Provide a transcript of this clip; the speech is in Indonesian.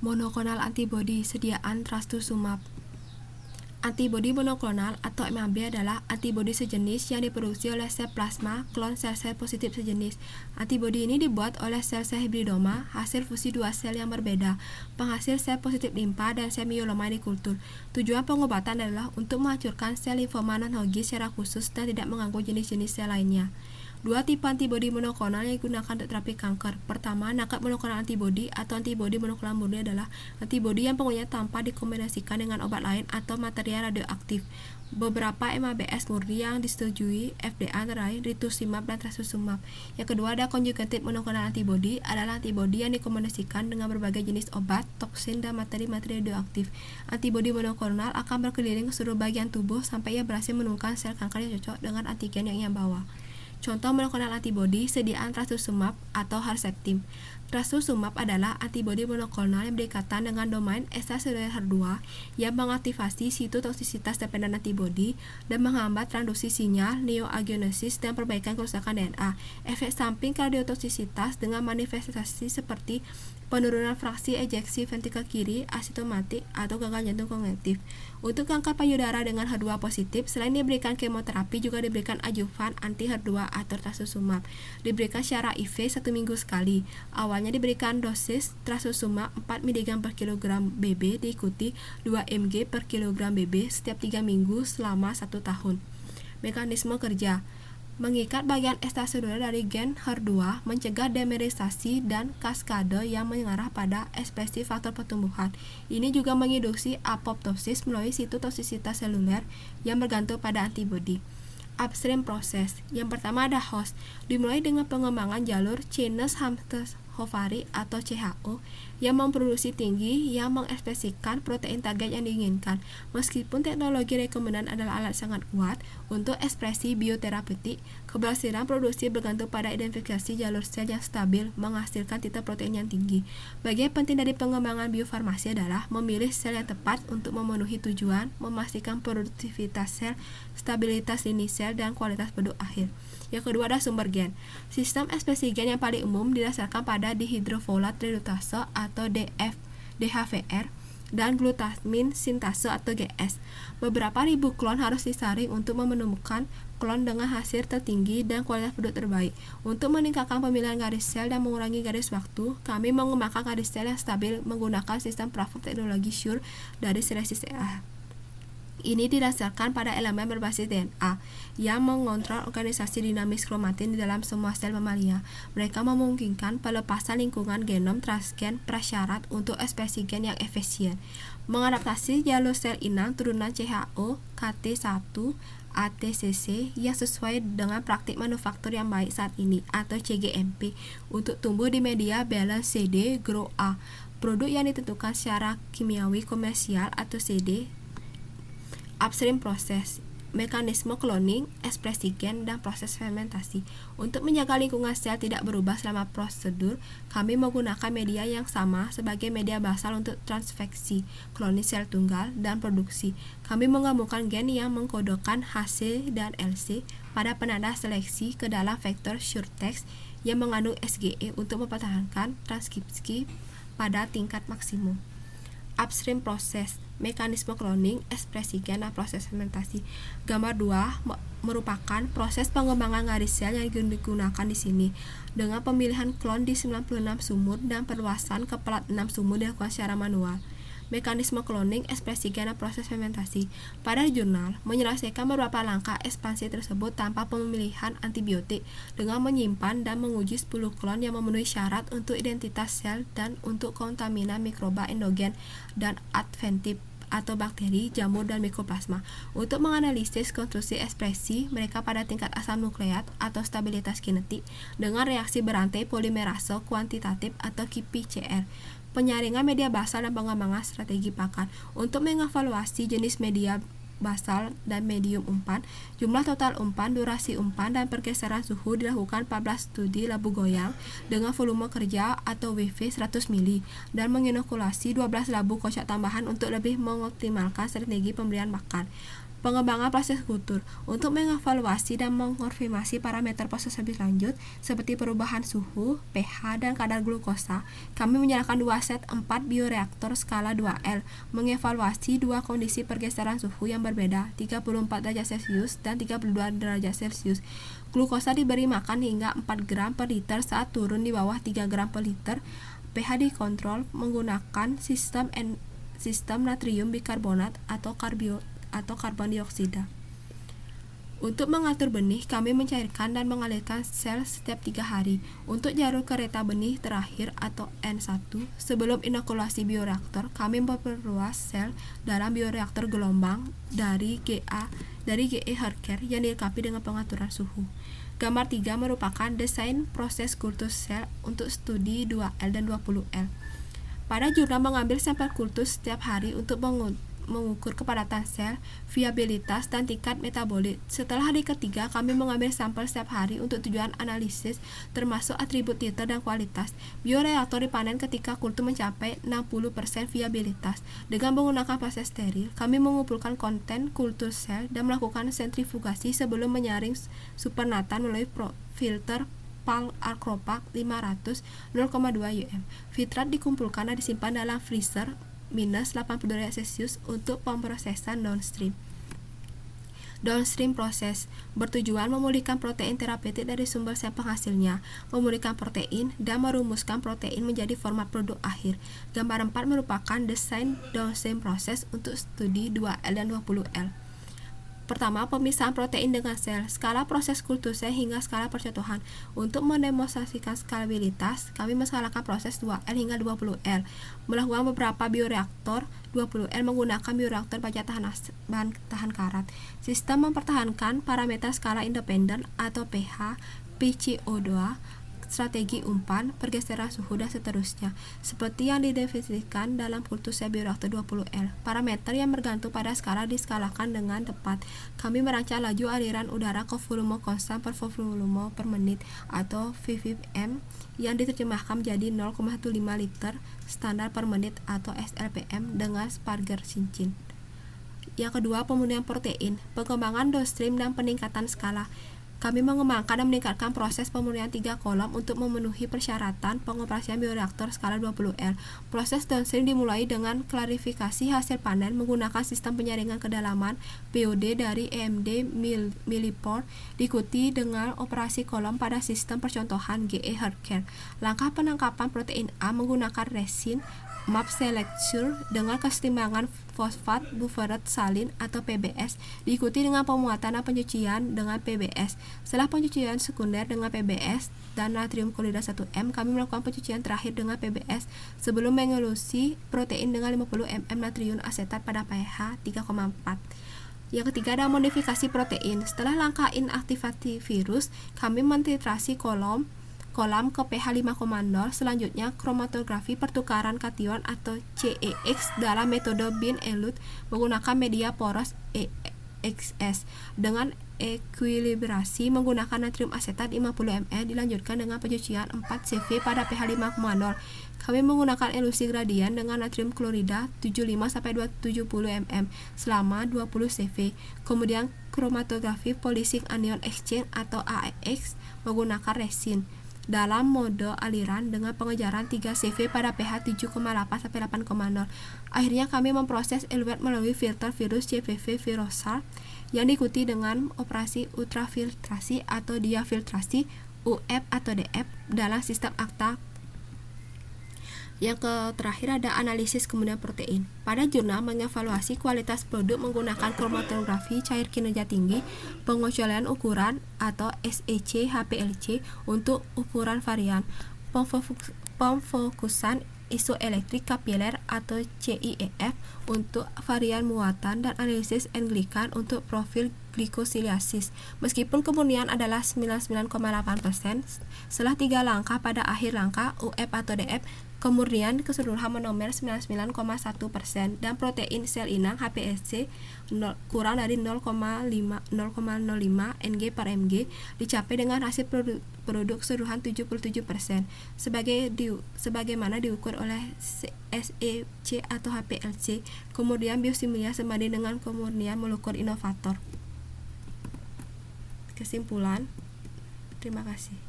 Monoklonal antibodi sediaan trastuzumab. Antibodi monoklonal atau MAB adalah antibodi sejenis yang diproduksi oleh sel plasma klon sel-sel positif sejenis. Antibodi ini dibuat oleh sel-sel hibridoma, hasil fusi dua sel yang berbeda, penghasil sel positif limpa dan sel myeloma di kultur. Tujuan pengobatan adalah untuk menghancurkan sel limfoma non-Hodgkin secara khusus dan tidak mengganggu jenis-jenis sel lainnya. Dua tipe antibodi monoklonal yang digunakan untuk terapi kanker. Pertama, knockout monoklonal antibodi atau antibodi monoklonal murni adalah antibodi yang penggunaannya tanpa dikombinasikan dengan obat lain atau material radioaktif. Beberapa MABs murni yang disetujui FDA antara lain rituximab dan trastuzumab. Yang kedua ada conjugated monoklonal antibodi adalah antibodi yang dikombinasikan dengan berbagai jenis obat, toksin, dan materi-materi radioaktif. Antibodi monoklonal akan berkeliling ke seluruh bagian tubuh sampai ia berhasil menemukan sel kanker yang cocok dengan antigen yang ia bawa. Contoh monoklonal antibodi sediaan trastuzumab atau Herceptin. Trastuzumab adalah antibodi monoklonal yang berdekatan dengan domain ekstraseluler HER2 yang mengaktifasi sitotoksisitas dependen antibodi dan menghambat transduksi sinyal, neoagenesis, dan perbaikan kerusakan DNA. Efek samping kardiotoksisitas dengan manifestasi seperti penurunan fraksi ejeksi ventrikel kiri, asimptomatik, atau gagal jantung kognitif. Untuk kanker payudara dengan HER2 positif, selain diberikan kemoterapi, juga diberikan adjuvan anti-HER2 atau trastuzumab. Diberikan secara IV 1 minggu sekali. Awalnya diberikan dosis trastuzumab 4 mg per kilogram BB diikuti 2 mg per kilogram BB setiap 3 minggu selama 1 tahun. Mekanisme kerja: mengikat bagian ekstraseluler dari gen HER2, mencegah dimerisasi dan kaskade yang mengarah pada ekspresi faktor pertumbuhan. Ini juga menginduksi apoptosis melalui sitotoksisitas seluler yang bergantung pada antibodi. Upstream proses. Yang pertama ada host, dimulai dengan pengembangan jalur Chinese hamster ovari atau CHO yang memproduksi tinggi yang mengekspresikan protein target yang diinginkan. Meskipun teknologi rekombinan adalah alat sangat kuat untuk ekspresi bioterapeutik, keberhasilan produksi bergantung pada identifikasi jalur sel yang stabil menghasilkan titel protein yang tinggi. Bagian penting dari pengembangan biofarmasi adalah memilih sel yang tepat untuk memenuhi tujuan, memastikan produktivitas sel, stabilitas lini sel, dan kualitas produk akhir. Yang kedua ada sumber gen. Sistem ekspresi gen yang paling umum didasarkan pada dihidrofolat redutase atau DHFR dan glutamin sintase atau GS. Beberapa ribu klon harus disaring untuk menemukan klon dengan hasil tertinggi dan kualitas produk terbaik. Untuk meningkatkan pemilihan garis sel dan mengurangi garis waktu, kami mengembangkan garis sel yang stabil menggunakan sistem platform teknologi Sure dari seleksi CA. Ini didasarkan pada elemen berbasis DNA yang mengontrol organisasi dinamis kromatin di dalam semua sel mamalia. Mereka memungkinkan pelepasan lingkungan genom transgen prasyarat untuk ekspresi gen yang efisien. Mengadaptasi jalur sel inang turunan CHO KT1 ATCC yang sesuai dengan praktik manufaktur yang baik saat ini atau CGMP untuk tumbuh di media balance CD Grow A. Produk yang ditentukan secara kimiawi komersial atau CD. Upstream proses, mekanisme cloning, ekspresi gen, dan proses fermentasi. Untuk menjaga lingkungan sel tidak berubah selama prosedur, kami menggunakan media yang sama sebagai media basal untuk transfeksi, klonis sel tunggal, dan produksi. Kami menggabungkan gen yang mengkodokan HC dan LC pada penanda seleksi ke dalam vektor SureText yang mengandung SGE untuk mempertahankan transkripsi pada tingkat maksimum. Upstream proses, mekanisme cloning, ekspresi gen, dan proses fermentasi. Gambar 2 merupakan proses pengembangan garis sel yang digunakan di sini. Dengan pemilihan klon di 96 sumur dan perluasan ke plat 6 sumur dilakukan secara manual. Mekanisme cloning, ekspresi gen, dan proses fermentasi. Pada jurnal menyelesaikan beberapa langkah ekspansi tersebut tanpa pemilihan antibiotik dengan menyimpan dan menguji 10 klon yang memenuhi syarat untuk identitas sel dan untuk kontaminan mikroba endogen dan adventif atau bakteri, jamur, dan mikroplasma. Untuk menganalisis konstruksi ekspresi mereka pada tingkat asam nukleat atau stabilitas kinetik dengan reaksi berantai polimerase kuantitatif atau qPCR. Penyaringan media basal dan pengembangan strategi pakan. Untuk mengevaluasi jenis media basal dan medium umpan, jumlah total umpan, durasi umpan, dan pergeseran suhu dilakukan 14 studi labu goyang dengan volume kerja atau WV 100 mili dan menginokulasi 12 labu kocak tambahan untuk lebih mengoptimalkan strategi pemberian makan. Pengembangan proses kultur. Untuk mengevaluasi dan mengkonfirmasi parameter proses lebih lanjut seperti perubahan suhu, pH, dan kadar glukosa, kami menyalakan dua set 4 bioreaktor skala 2L, mengevaluasi dua kondisi pergeseran suhu yang berbeda, 34 derajat Celcius dan 32 derajat Celcius. Glukosa diberi makan hingga 4 gram per liter saat turun di bawah 3 gram per liter. pH dikontrol menggunakan sistem natrium bikarbonat atau karbon dioksida. Untuk mengatur benih, kami mencairkan dan mengalirkan sel setiap 3 hari. Untuk jalur kereta benih terakhir atau N1, sebelum inokulasi bioreaktor, kami memperluas sel dalam bioreaktor gelombang dari GE Herker yang dilengkapi dengan pengaturan suhu. Gambar 3 merupakan desain proses kultur sel untuk studi 2L dan 20L. Pada jurnal mengambil sampel kultur setiap hari untuk mengukur kepadatan sel, viabilitas, dan tingkat metabolit. Setelah hari ketiga, kami mengambil sampel setiap hari untuk tujuan analisis, termasuk atribut titer dan kualitas. Bioreaktor dipanen ketika kultur mencapai 60% viabilitas. Dengan menggunakan proses steril, kami mengumpulkan konten kultur sel dan melakukan sentrifugasi sebelum menyaring supernatan melalui filter PAL Archropac 500 0,2 UM. Filtrat dikumpulkan dan disimpan dalam freezer minus 80 derajat Celcius untuk pemrosesan downstream. Downstream proses bertujuan memulihkan protein terapeutik dari sumber sel penghasilnya, memulihkan protein, dan merumuskan protein menjadi format produk akhir. Gambar 4 merupakan desain downstream proses untuk studi 2L dan 20L. Pertama, pemisahan protein dengan sel, skala proses kultur sel hingga skala percontohan. Untuk mendemonstrasikan skalabilitas, kami menskalakan proses 2L hingga 20L. Melakukan beberapa bioreaktor 20L menggunakan bioreaktor baja bahan tahan karat. Sistem mempertahankan parameter skala independen atau pH, PCO2, strategi umpan, pergeseran suhu, dan seterusnya, seperti yang didefinisikan dalam kultur sel bioreaktor 20L. Parameter yang bergantung pada skala diskalakan dengan tepat. Kami merancang laju aliran udara ke volume konstan per volume per menit atau VVM yang diterjemahkan menjadi 0,15 liter standar per menit atau SLPM dengan Sparger cincin. Yang kedua, pemenuhan protein, pengembangan downstream dan peningkatan skala. Kami mengembangkan dan meningkatkan proses pemenuhan 3 kolom untuk memenuhi persyaratan pengoperasian bioreaktor skala 20L. Proses downstream dimulai dengan klarifikasi hasil panen menggunakan sistem penyaringan kedalaman POD dari EMD Millipore, diikuti dengan operasi kolom pada sistem percontohan GE Herker. Langkah penangkapan protein A menggunakan resin MAP Selecture dengan kesetimbangan fosfat buffered salin atau PBS, diikuti dengan pemuatan dan pencucian dengan PBS. Setelah pencucian sekunder dengan PBS dan natrium klorida 1M, kami melakukan pencucian terakhir dengan PBS sebelum mengelusi protein dengan 50 ml natrium asetat pada pH 3,4. Yang ketiga adalah modifikasi protein. Setelah langkah inaktivasi virus, kami mentitrasi kolam ke pH 5,0. Selanjutnya, kromatografi pertukaran kation atau CEX dalam metode Bin-Eluth menggunakan media poros EXS dengan ekuilibrasi menggunakan natrium asetat 50 ml dilanjutkan dengan pencucian 4 CV pada pH 5,0. Kami menggunakan elusi gradien dengan natrium klorida 75-270 mm selama 20 CV. Kemudian kromatografi polishing anion exchange atau AEX menggunakan resin dalam mode aliran dengan pengejaran 3 CV pada pH 7,8-8,0. Akhirnya kami memproses eluet melalui filter virus CPV virosal yang diikuti dengan operasi ultrafiltrasi atau diafiltrasi UF atau DF dalam sistem akta. Yang terakhir ada analisis kemudian protein. Pada jurnal mengevaluasi kualitas produk menggunakan kromatografi cair kinerja tinggi, pengecualian ukuran atau SEC HPLC untuk ukuran varian, pemfokusan isoelektrik kapiler atau CIEF untuk varian muatan, dan analisis N-glikan untuk profil glikosiliasis. Meskipun kemurnian adalah 99,8%, setelah 3 langkah pada akhir langkah UF atau DF, kemurnian keseluruhan monomer 99,1% dan protein sel inang HPLC kurang dari 0,05 Ng per mg dicapai dengan hasil penduduk keseluruhan 77%, sebagaimana diukur oleh SEC atau HPLC. Kemudian biosimilar sebanding dengan kemurnian molekul inovator. Kesimpulan, terima kasih.